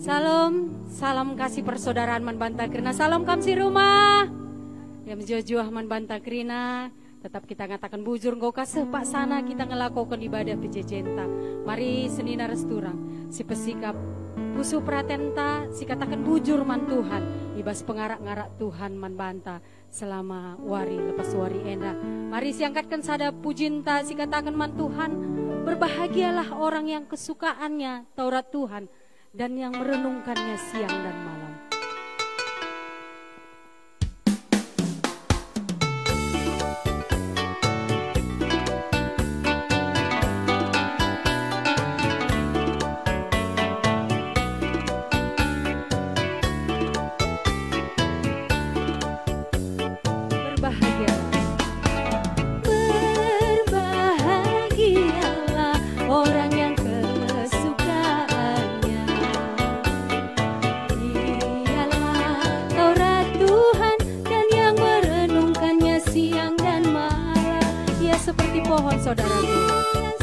Salam, salam kasih persaudaraan man banta kerina. Salam kamsi rumah. Yang menjuah man banta kerina. Tetap kita ngatakan bujur ngau kasih pak sana kita ngelakukan ibadah pejejenta. Mari senina resturang si pesikap pusu pratenta si katakan bujur man Tuhan. Ibas pengarak-ngarak Tuhan man banta selama wari lepas wari enda. Mari siangkatkan sada pujinta si katakan man Tuhan. Berbahagialah orang yang kesukaannya Taurat Tuhan dan yang merenungkannya siang dan malam. Berbahagialah orang yang kesukaannya ialah Taurat Tuhan dan yang merenungkannya siang dan malam. Ia seperti pohon saudaraku,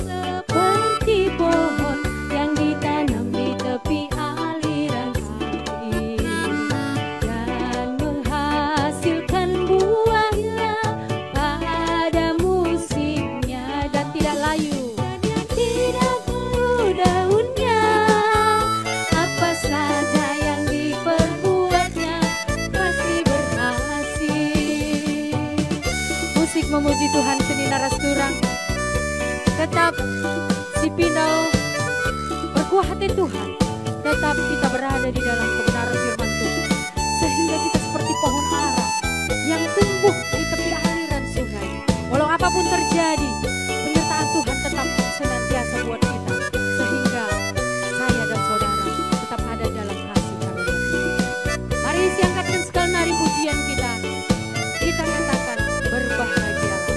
Seperti pohon yang ditanam di tepi aliran air dan menghasilkan buahnya pada musimnya dan tidak layu. dan yang tidak perlu daunnya. Apa saja yang diperbuatnya pasti berhasil. Musik memuji Tuhan senina rasturang. Tetap si pindau berkuah hati Tuhan. Tetap kita berada di dalam kebenaran firman Tuhan. Sehingga kita seperti pohon ara yang tumbuh di tepi aliran sungai. Walau apapun terjadi, penyertaan Tuhan tetap senantiasa buat kita. Sehingga saya dan saudara tetap ada dalam kasih karunia Tuhan. Mari siangkatkan sekali nari pujian kita. Kita katakan berbahagialah.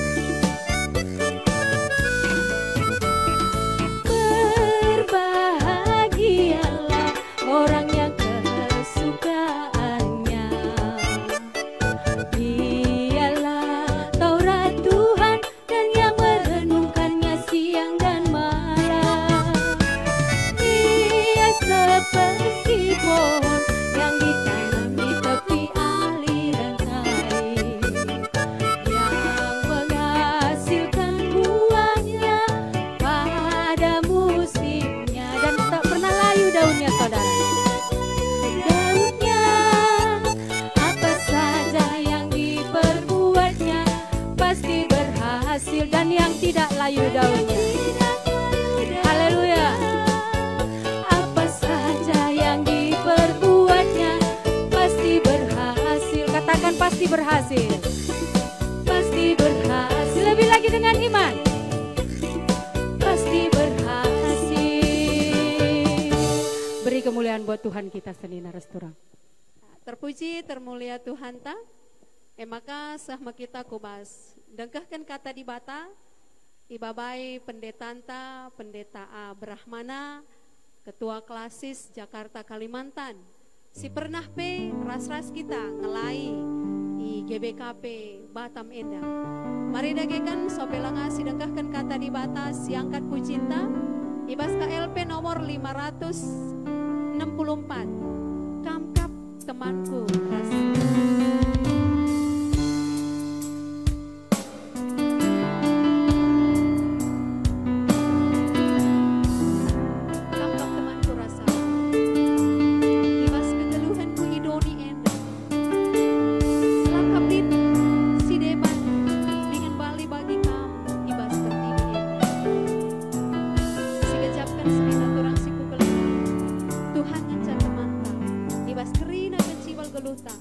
Berbahagialah orang yang kesukaannya ialah Taurat Tuhan dan yang merenungkannya siang dan malam. Ia seperti pohon yang ditanam di tepi aliran air yang menghasilkan buahnya pada musimnya Dan tak pernah layu daunnya saudara. daunnya. Apa saja yang diperbuatnya pasti berhasil Dan yang tidak layu daunnya. Haleluya. Apa saja yang diperbuatnya pasti berhasil. Katakan pasti berhasil. Pasti berhasil. Lebih lagi dengan iman. Pasti berhasil. Beri kemuliaan buat Tuhan kita senina resturang. Terpuji termulia Tuhan ta. Maka sahma kita kubas. Dengkahkan kata di bata. Ibabai pendetanta, pendeta A Brahmana, Ketua Klasis Jakarta Kalimantan. Si pernah pe ras-ras kita ngelai i GBKP Batam Enda. Mari dagekan sopelanga si dengkahkan kata di bata siangkat pucinta. Ibas KLP nomor 564. Kamkap temanku ras. Kamkap temanku rasa. Ibas kegeluhanku idoni enda. Selangkap din si deban dengan bali bagi kamu ibas tertibi enda. Si gejapkan semina turang si kukeling. Tuhan ngencan temanta. Ibas kerina kecibal geluta.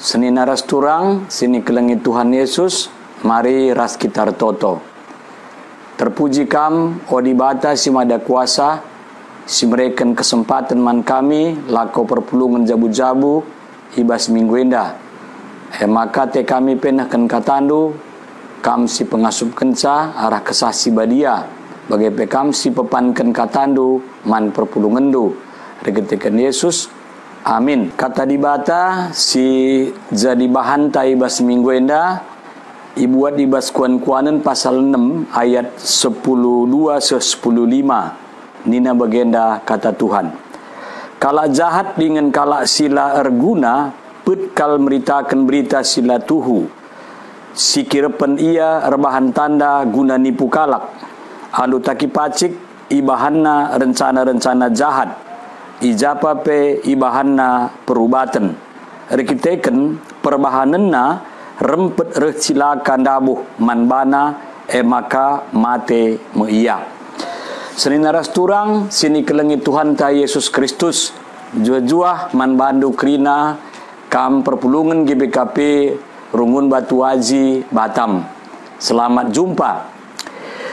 Seni naras turang, sini kelengit Tuhan Yesus, mari ras kitar toto. Terpuji kam, odibata si mada kuasa, si mereken kesempatan man kami, lako perpulungan jabu-jabu, ibas minggu indah. Maka te kami penahkan katandu, kam si pengasup kenca, arah kesasi badia, bagai pekam si pepankan katandu, man perpulungan du. Regetekan Yesus, amin. Kata dibata si jadi bahan ta ibas minggu enda ibuat ibas kuan-kuanan pasal 6 ayat 10:2 se 10:5. Nina bagenda kata Tuhan. Kala jahat dengan kala sila erguna put kal meritakan berita sila tuhu. Sikirepen ia rebahan tanda guna nipu kalak. Alu taki pacik ibahanna rencana-rencana jahat. Ijapa pe ibahanna perubatan. Rekiteken perbahanenna rempet recilakan dabuh manbana maka mate meiak. Seni naras turang sini kelengit Tuhan ta Yesus Kristus. Jua-jua manbandu krina kam perpulungan GBKP Rungun Batu Aji Batam. Selamat jumpa.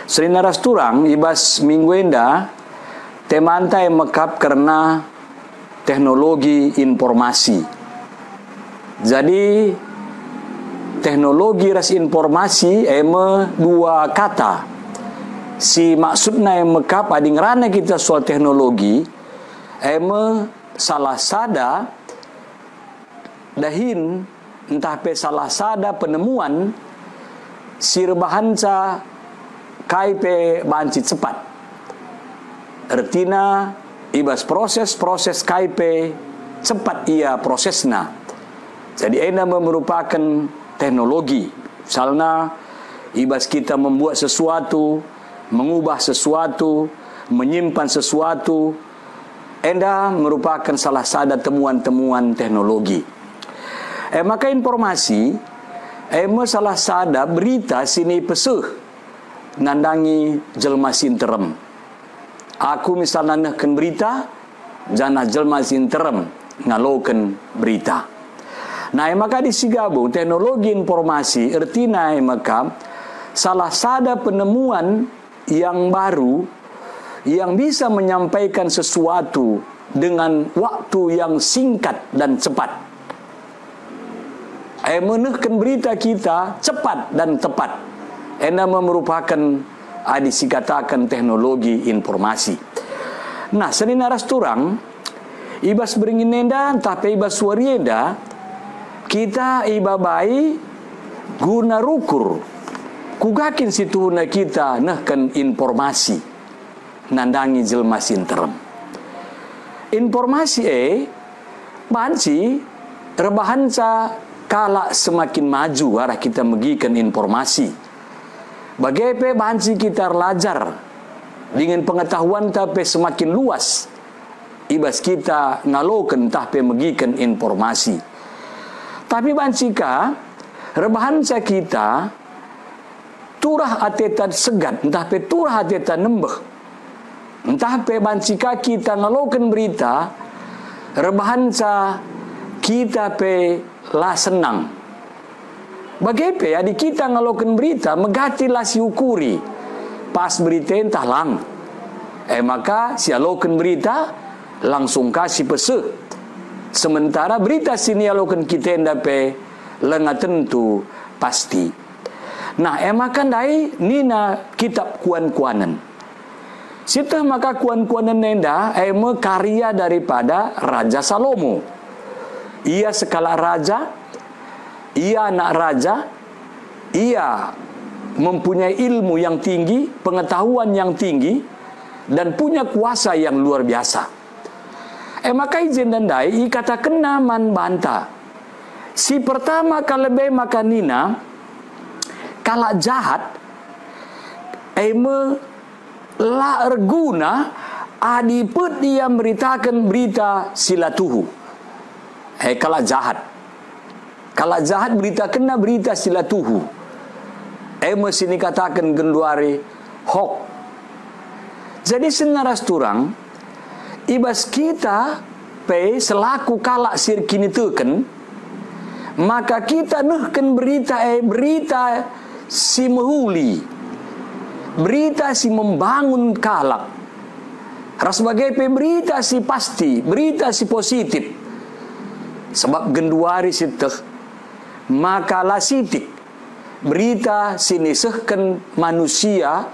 Seni naras turang ibas minggu enda temantai mekap karena teknologi informasi. Jadi teknologi ras informasi dua kata. Si maksudnya yang mekap ading rana kita soal teknologi salah sada dahin entah pe salah sada penemuan si rebahanca kai pe banci cepat. Artinya ibas proses KIP cepat ia prosesnya. Jadi ini merupakan teknologi. Misalnya ibas kita membuat sesuatu, mengubah sesuatu, menyimpan sesuatu, enda merupakan salah satu temuan-temuan teknologi. Maka informasi salah satu berita sini pesuh nandangi jelma sinterem. Aku misalnya nahkan berita, jana jelma sinterem ngalokan berita. Nah, maka disigabung teknologi informasi artinya maka salah satu penemuan yang baru yang bisa menyampaikan sesuatu dengan waktu yang singkat dan cepat. Menahkan berita kita cepat dan tepat. Ena merupakan disikatakan teknologi informasi. Nah, seni naras turang ibas beringinenda tapi ibas suarienda kita ibabai guna rukur kugakin situna kita nahkan informasi nandangi jelma sinterem. Informasi banci rebahanca kala semakin maju arah kita megikan informasi. Bagaimana banci kita belajar dengan pengetahuan tapi semakin luas. Ibas kita ngalokan tapi megikan informasi. Tapi bancika rebahanca kita turah atetan segat, entah pe turah atetan nembeh. Entah pe bancika kita ngalokan berita rebahanca kita pe la senang. Bagaimana adik kita ngalokan berita megatilah si ukuri pas berita entah lang. Maka si alokan berita langsung kasih peseh. Sementara berita sini alokan kita endape lenga tentu pasti. Nah, maka dai nina kitab kuan-kuanan. Sita maka kuan-kuanan nenda karya daripada Raja Salomo. Ia skala raja, ia anak raja, ia mempunyai ilmu yang tinggi, pengetahuan yang tinggi, dan punya kuasa yang luar biasa. Maka izin dan dai katakan naman banta. Si pertama kalebe maka nina kala jahat la erguna adiput dia meritakan berita silatuhu. Kala jahat. Kala jahat beritakan berita silatuhu. Sini katakan genduari hok. Jadi senaras turang ibas kita pe selaku kala sirkini teken maka kita nuhkan berita si mehuli, berita si membangun kalak, ras sebagai berita si pasti, berita si positif. Sebab genduari siteh maka lasitik berita sinisehkan manusia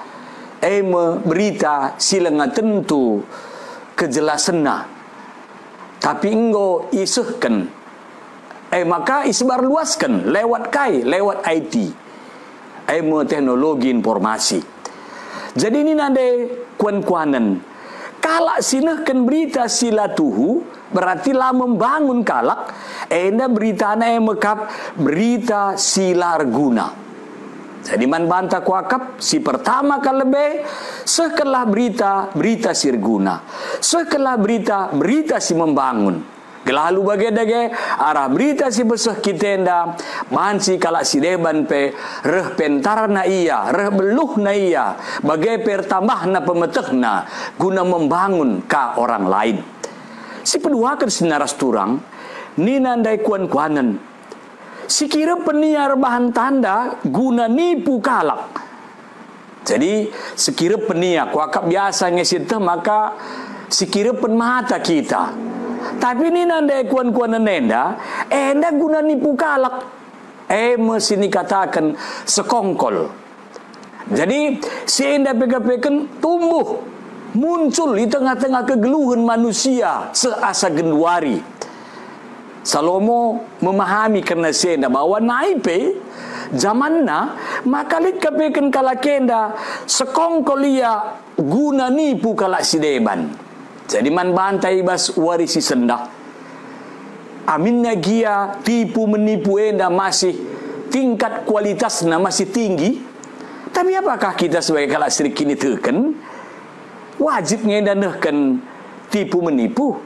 berita silenga tentu kejelasanna, tapi enggo isehkan maka isbar luaskan lewat IT teknologi informasi. Jadi ini nade kuan-kuanan kalak sinehkan berita sila tuhu berarti lah membangun kalak enda berita mekap berita silar guna. Jadi man bantah kuakap si pertama kalebe sekelah berita sirguna, sekelah berita si membangun. Lalu bagai arah berita si besah kitenda mansi kalak si deban pe reh pentar na iya, reh beluh na iya, bagai pertambah na pemetehna guna membangun ka orang lain. Si kedua kan sinaras turang ni nandai kuan-kuanan si kira peniar bahan tanda guna nipu kalak. Jadi sekira peniar kuakap biasa ngesitah maka sekira penmata kita. Tapi ini nandai kuan-kuanan enda guna nipu kalak. Mesti dikatakan sekongkol. Jadi si enda peka-pekan tumbuh muncul di tengah-tengah kegeluhan manusia seasa genduari. Salomo memahami karena si enda bahwa naipe zamanna maka lit kapekan kalakenda sekongkol ia guna nipu kalak si deban. Jadi man bantai bas warisi sendak. Aminnya gia tipu menipu enda masih tingkat kualitasnya masih tinggi. Tapi apakah kita sebagai kalak sedikit ini teken wajib ngedanahkan tipu menipu?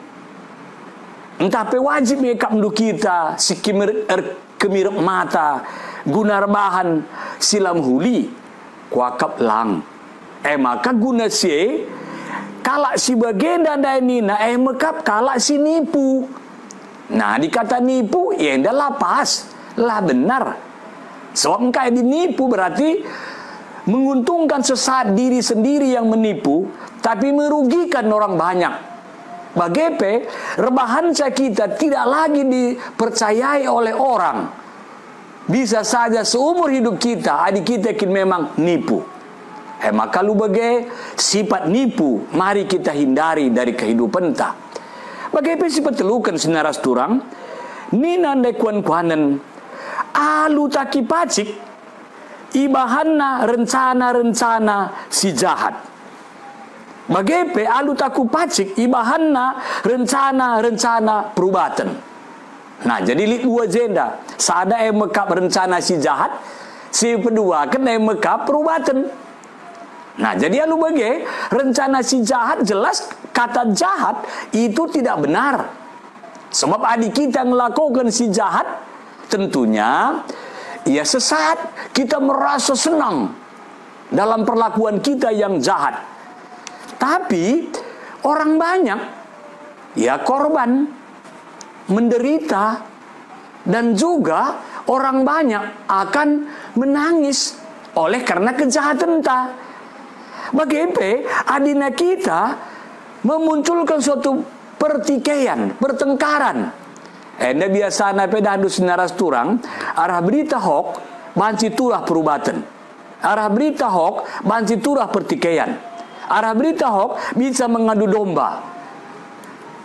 Tapi wajib ngekap mendu kita si kemirip mata guna bahan silam huli kuakap lang. Maka guna si kalak si bagenda ini mekap kalak si nipu. Nah dikata nipu ya enda lah pas lah benar. Sebab engkau dinipu berarti menguntungkan sesaat diri sendiri yang menipu tapi merugikan orang banyak. Bagepe rebahan kita tidak lagi dipercayai oleh orang. Bisa saja seumur hidup kita adik kita memang nipu. Maka lu bagai sifat nipu mari kita hindari dari kehidupan ta. Bagai sifat telukan senaras turang ni nandai kuan-kuanan alu taki pacik ibahanna rencana-rencana si jahat. Bagai alu taku pacik ibahanna rencana-rencana perubatan. Nah jadi li dua jenda saada mekap rencana si jahat, si kedua kan mekap perubatan. Nah jadi alu bagai rencana si jahat jelas kata jahat itu tidak benar. Sebab adik kita melakukan si jahat tentunya ia sesat. Kita merasa senang dalam perlakuan kita yang jahat. Tapi orang banyak ya korban menderita dan juga orang banyak akan menangis oleh karena kejahatan ta. Bagaimana adina kita memunculkan suatu pertikaian, pertengkaran. Enda biasa na pedadu sinaras turang arah berita hok banci turah perubatan. Arah berita hok banci turah pertikaian. Arah berita hok bisa mengadu domba.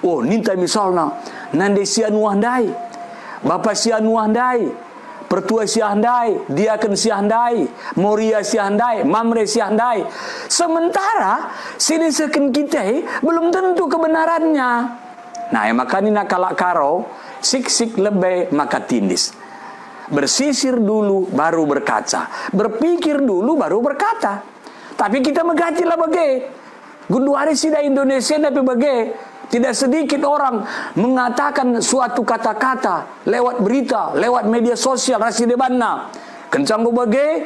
Oh, ninta misalnya nande si anu handai, bapak si anu handai, pertua si handai, diaken si handai, moria si handai, mamre si handai. Sementara sini seken kita belum tentu kebenarannya. Nah, maka nina kalak karo sik-sik lebih maka tindis. Bersisir dulu baru berkaca, berpikir dulu baru berkata. Tapi kita megatilah bagai gunduari sida Indonesia tapi bagai tidak sedikit orang mengatakan suatu kata-kata lewat berita, lewat media sosial rasidebanna. Kencang bagai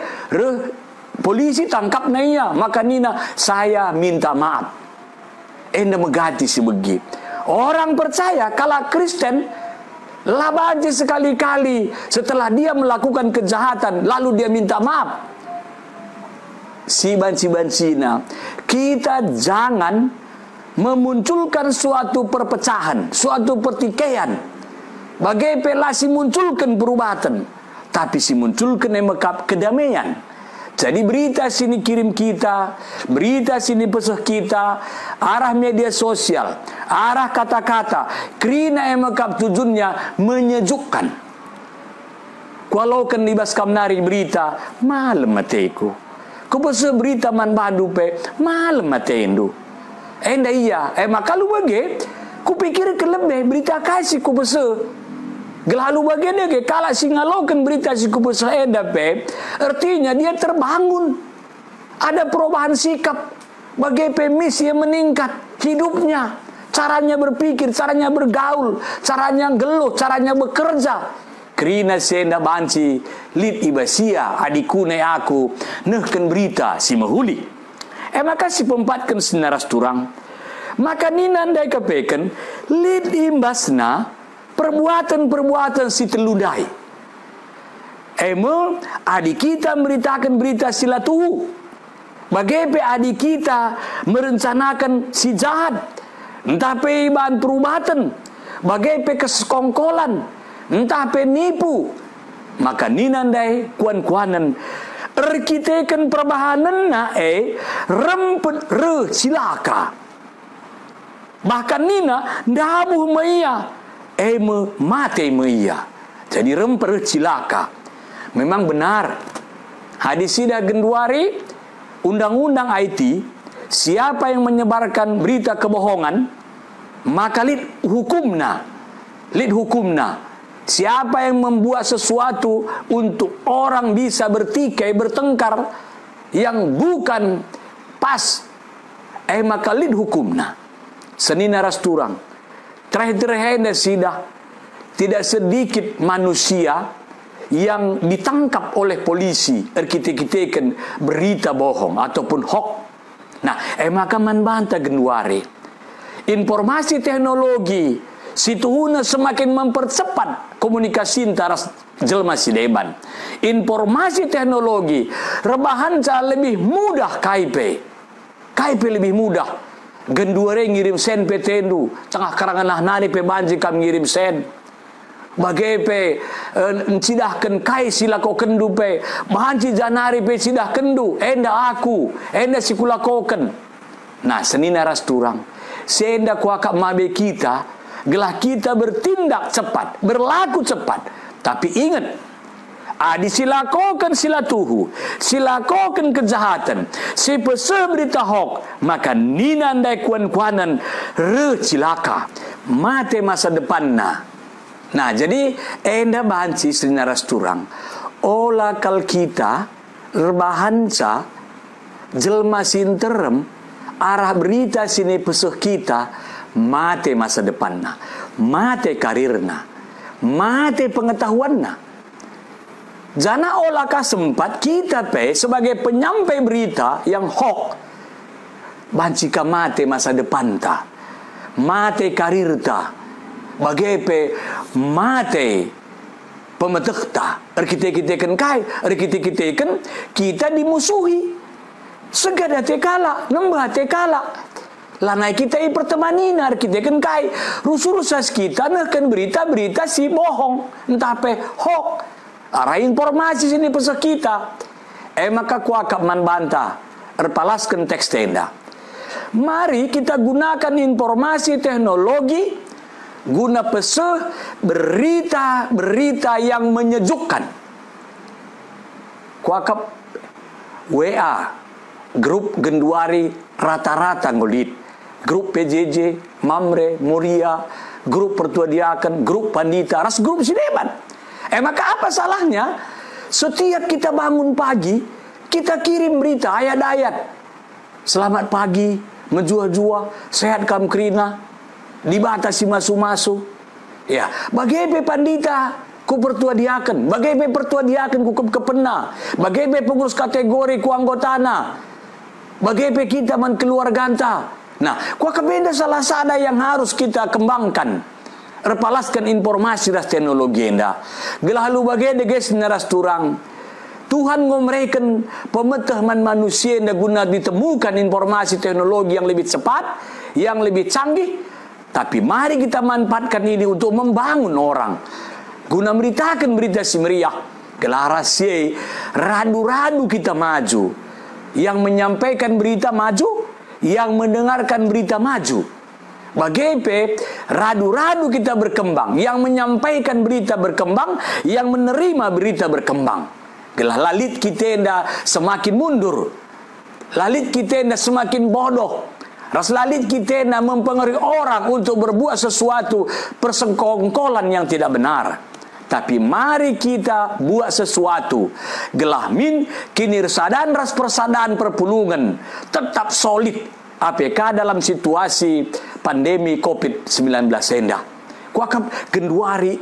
polisi tangkap naya maka nina saya minta maaf. Enda megati si begi. Orang percaya kalau Kristen Lah banci sekali-kali setelah dia melakukan kejahatan lalu dia minta maaf. Si banci-bancina, kita jangan memunculkan suatu perpecahan, suatu pertikaian. Bagai pela si munculkan perubahan, tapi si munculkan emakap kedamaian. Jadi berita sini kirim kita, berita sini pesuh kita, arah media sosial, arah kata-kata, kerina emakap tujuannya menyejukkan. Kalau kan libas kamnari berita, malam mateku. Kau pesuh berita man badu pe, malam mateendu. Enda iya, maka lu bagi, ku pikir kelebih berita kasih ku pesuh. Gelalu bagian dia kalau si ngalokan berita si kubus enda pe, artinya dia terbangun, ada perubahan sikap, bagai pemis yang meningkat hidupnya, caranya berpikir, caranya bergaul, caranya geluh, caranya bekerja. Kerina senda banci lid ibasia adikune aku nehken berita si mahuli. Maka si pempatkan senaras turang, maka ninandai kepeken lid imbasna perbuatan-perbuatan si teludai. Adik kita memberitakan berita silatuhu. Bagaimana adik kita merencanakan si jahat. Entah pe bahan perubatan. Bagaimana kesekongkolan. Entah pe nipu. Maka ninandai kuan-kuanan. Erkitekan perbahanan na rempet silaka. Bahkan nina dabuh maya. Mati meia. Jadi remper cilaka. Memang benar. Hadis sida genduari undang-undang IT, siapa yang menyebarkan berita kebohongan, maka lid hukumna. Siapa yang membuat sesuatu untuk orang bisa bertikai, bertengkar yang bukan pas, maka lid hukumna. Senina rasturang. Terakhir sidah tidak sedikit manusia yang ditangkap oleh polisi erkite-kiteken berita bohong ataupun hoax. Nah, maka manbanta genduari. Informasi teknologi situhuna semakin mempercepat komunikasi antara jelma sideban. Informasi teknologi rebahan lebih mudah KIP lebih mudah. Genduare ngirim sen petendu, tengah karangan nani pe banji kam ngirim sen. Bagai pe encidahkan kai sila ko kendu pe, banji janari pe sidah kendu, enda aku, enda sikulakoken. Nah, senina rasturang, senda kuakak mabe kita, gelah kita bertindak cepat, berlaku cepat. Tapi ingat, disilakokan silatuhu, silakokan kejahatan, si pese berita hoax, maka ninandai kuan-kuanan cilaka, mate masa depanna. Nah, jadi enda banci senaras turang, olah kal kita rebahanca jelma sinterem arah berita sini pesuh kita, mate masa depanna, mate karirna, mate pengetahuanna. Jana olahkah sempat kita sebagai penyampai berita yang hoax, bancika mate masa depan ta, mate karir ta, bagai mate pemetek ta, erkite-kiteken kai, erkite-kiteken kita dimusuhi, segada tekala, nembah tekala. Lanai kita pertemanina, erkiteken kai, rusus-rusas kita nehken berita-berita si bohong, entah pe hoax. Arah informasi sini pesuh kita. Maka kuakap manbanta erpalaskan teks tenda. Mari kita gunakan informasi teknologi guna pesuh berita-berita yang menyejukkan. Kuakap WA grup genduari rata-rata ngolit. Grup PJJ, Mamre, Muria, grup Pertuadiakan, grup Pandita, ras grup Sideban. Maka apa salahnya setiap kita bangun pagi kita kirim berita ayat-ayat. Selamat pagi, menjua-jua, sehat kam kerina, dibatasi masu-masu. Ya, bagai pandita ku pertuadiakan, bagai pertuadiakan ku kepena, bagai pengurus kategori ku anggotana, bagai kita men keluarganta. Nah, kuah kebenda salah sada yang harus kita kembangkan. Repalaskan informasi ras teknologi enda. Gelahalu bagai deges naras turang. Tuhan ngomreken pemetah manusia enda guna ditemukan informasi teknologi yang lebih cepat, yang lebih canggih. Tapi mari kita manfaatkan ini untuk membangun orang. Guna memberitakan berita si meriah. Gelarasi radu-radu kita maju. Yang menyampaikan berita maju, yang mendengarkan berita maju. Bagaimana radu-radu kita berkembang, yang menyampaikan berita berkembang, yang menerima berita berkembang. Gelah lalit kita enda semakin mundur, lalit kita enda semakin bodoh, ras lalit kita enda mempengaruhi orang untuk berbuat sesuatu persengkongkolan yang tidak benar. Tapi mari kita buat sesuatu. Gelah min kini resadaan ras persadaan perpulungan tetap solid APK dalam situasi pandemi COVID-19 enda. Kuakap genduari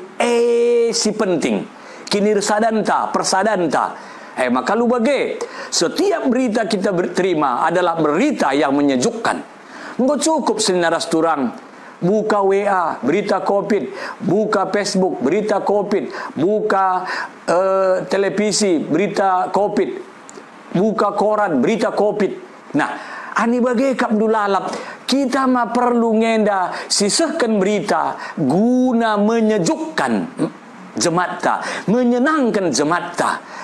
si penting. Kini resadanta, persadanta. Maka lu bagai setiap berita kita terima adalah berita yang menyejukkan. Nggak cukup senaras turang buka WA, berita COVID, buka Facebook, berita COVID, buka televisi, berita COVID, buka koran, berita COVID. Nah, ani bagai kapdulalap, kita mah perlu ngenda sisahkan berita guna menyejukkan jemaat, menyenangkan jemaat.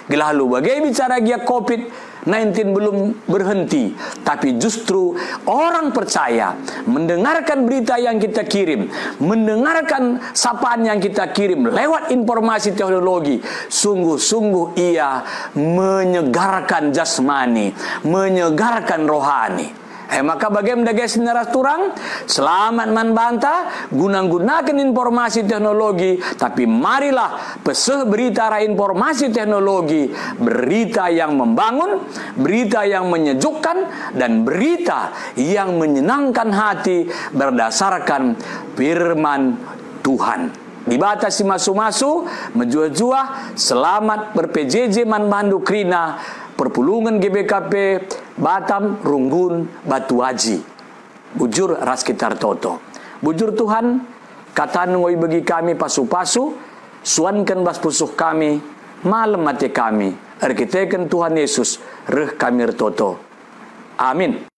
Gelalu bagai bicara dia COVID-19 belum berhenti, tapi justru orang percaya mendengarkan berita yang kita kirim, mendengarkan sapaan yang kita kirim lewat informasi teknologi, sungguh-sungguh ia menyegarkan jasmani, menyegarkan rohani. Maka bagaimana guys neras turang selamat manbanta guna-gunakan informasi teknologi, tapi marilah peseh berita informasi teknologi, berita yang membangun, berita yang menyejukkan, dan berita yang menyenangkan hati berdasarkan firman Tuhan. Dibatasi masu-masu menjua-jua selamat berPJJ manbandu krina perpulungan GBKP Batam Runggun Batu Haji. Bujur ras kitar toto. Bujur Tuhan kata ngoi bagi kami pasu-pasu, suankan bas pusuh kami, malam mati kami, arkiteken Tuhan Yesus reh kami toto. Amin.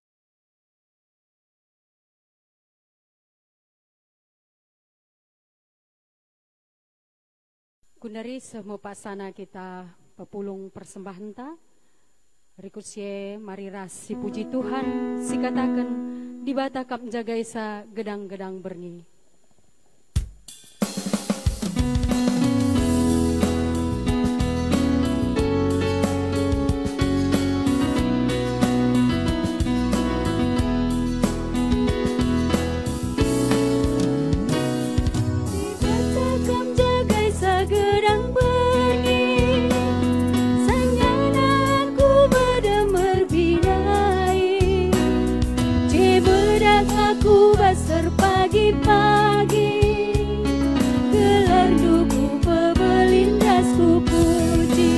Kunari semua pasana kita pepulung persembahan ta. Rikusie mari ras si puji Tuhan si katakan di batakap jaga isa gedang-gedang berni. Pagi-pagi gelar duku pebelindasku puji.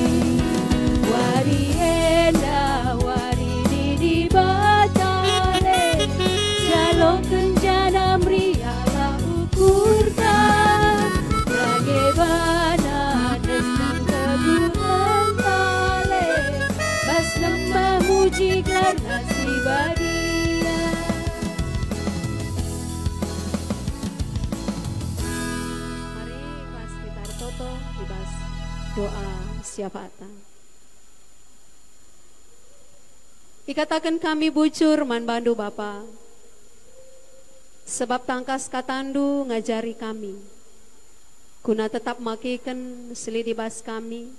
Wari enda wari di batale, jalok kenjana mriala ukurta, bagaimana dengan kebunan tale, bas lembah muji karena si badi. Doa syafaatan. Ikatakan kami bucur manbandu Bapa, sebab tangkas katandu ngajari kami, guna tetap makikan selidibas kami,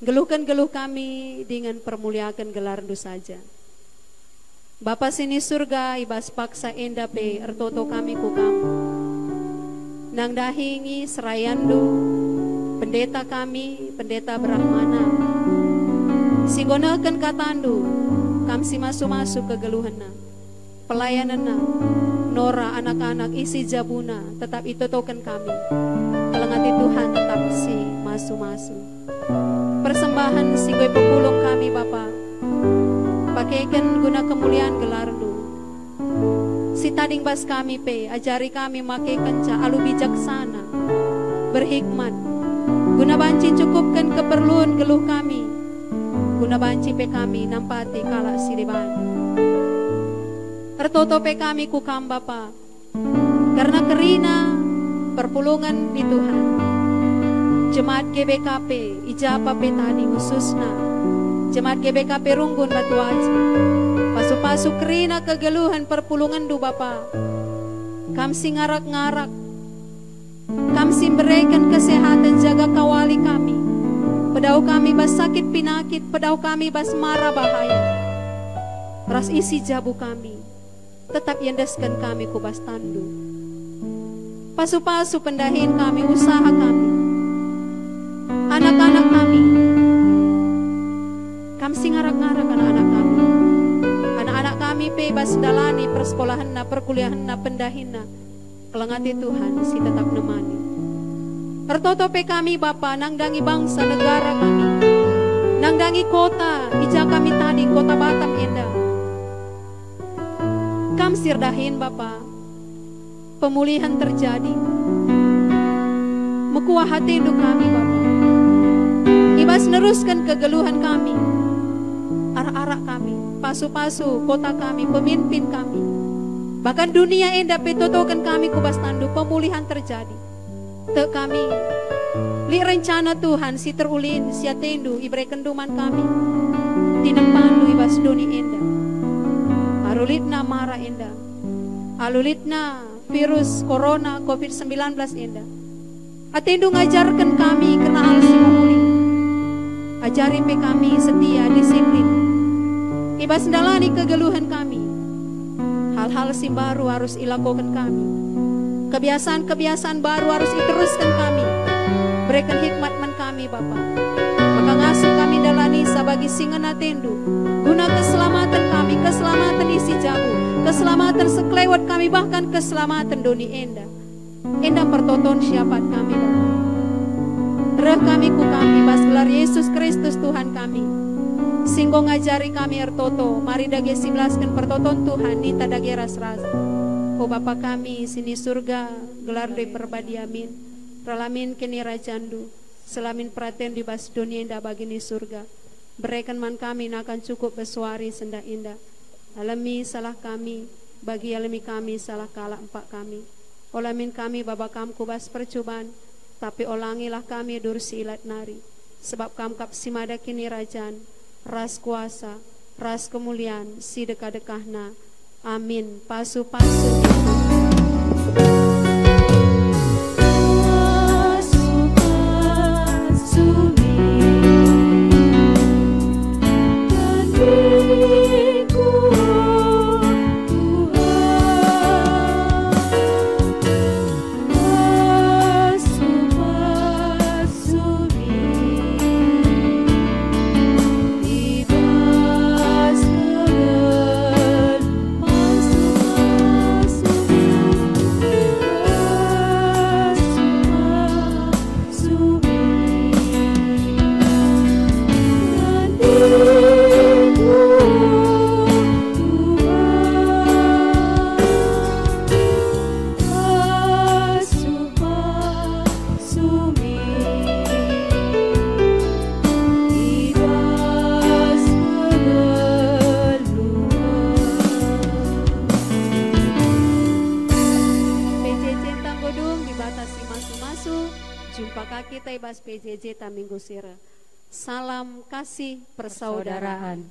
geluhkan geluh kami dengan permuliakan gelardu saja. Bapa sini surga ibas paksa endape ertoto kami ku kamu, nang dahingi serayandu pendeta kami, pendeta Brahmana, singgonakan katandu, kam si masuk-masuk ke geluhana, pelayanana, nora anak-anak isi jabuna, tetap itu token kami, kelengati Tuhan tetap si masuk-masuk. Persembahan singgoy pepulung kami Bapa, pakaikan guna kemuliaan gelardu, Si tading bas kami pe, ajari kami make kenca alu bijaksana, berhikmat. Guna banci cukupkan keperluan geluh kami. Guna banci pe kami nampati kala siriban. Ertoto pe kami kukam Bapa, karena kerina perpulungan di Tuhan. Jemaat GBKP ijapa pe tani khususna. Jemaat GBKP runggun batu aji. Pasu-pasu kerina kegeluhan perpulungan du Bapa. Kam singarak-ngarak. Kam berikan kesehatan jaga kawali kami. Pedau kami bas sakit pinakit, pedau kami bas marah bahaya. Ras isi jabu kami, tetap yendeskan kami ku bas tandu. Pasu-pasu pendahin kami, usaha kami. Anak-anak kami. Kam singarak-ngarak anak-anak kami. Anak-anak kami pe bas dalani persekolahan na, perkuliahan na, pendahin na. Kelengati Tuhan si tetap nemani. Ertoto pe kami Bapa, nangdangi bangsa negara kami, nangdangi kota, ija kami tadi kota Batam indah. Kam sirdahin Bapa, pemulihan terjadi. Mekuah hati induk kami Bapa. Ibas neruskan kegeluhan kami, arak-arak kami, pasu-pasu kota kami, pemimpin kami. Bahkan dunia indah petotokan kami kubas tandu, pemulihan terjadi. Tek kami, li rencana Tuhan si terulin, si atendu, ibre kenduman kami. Tinempandu ibas doni indah. Arulitna mara indah. Alulitna virus corona COVID-19 indah. Atendu ngajarkan kami kena hal si memuli. Ajari pe kami setia, disiplin. Ibas dalani kegeluhan kami. Hal-hal si baru harus ilakukan kami. Kebiasaan-kebiasaan baru harus diteruskan kami. Berikan hikmat men kami Bapa. Maka ngasuh kami dalani sabagi singena tendu. Guna keselamatan kami, keselamatan isi jabu, keselamatan sekelewat kami, bahkan keselamatan doni enda. Enda pertonton syafaat kami Bapa. Reh kami ku kami, bas gelar Yesus Kristus Tuhan kami. Singgo ngajari kami ertoto, mari dage sibelaskan pertonton Tuhan, nita dage ras-ras. O Bapa kami sini surga, gelar di perbadi amin. Ralamin kini rajandu, selamin praten di bas dunia indah bagini surga. Berikan man kami akan cukup bersuari senda indah. Alami salah kami, bagi alami kami salah kalah empat kami. Olamin kami Bapa kam kubas percobaan, tapi olangilah kami dursi ilat nari. Sebab kam kap simada kini rajan, ras kuasa, ras kemuliaan, si dekah-dekahna. Amin. Pasu-pasu kita ibas PJJ Taminggu Sira. Salam kasih persaudaraan.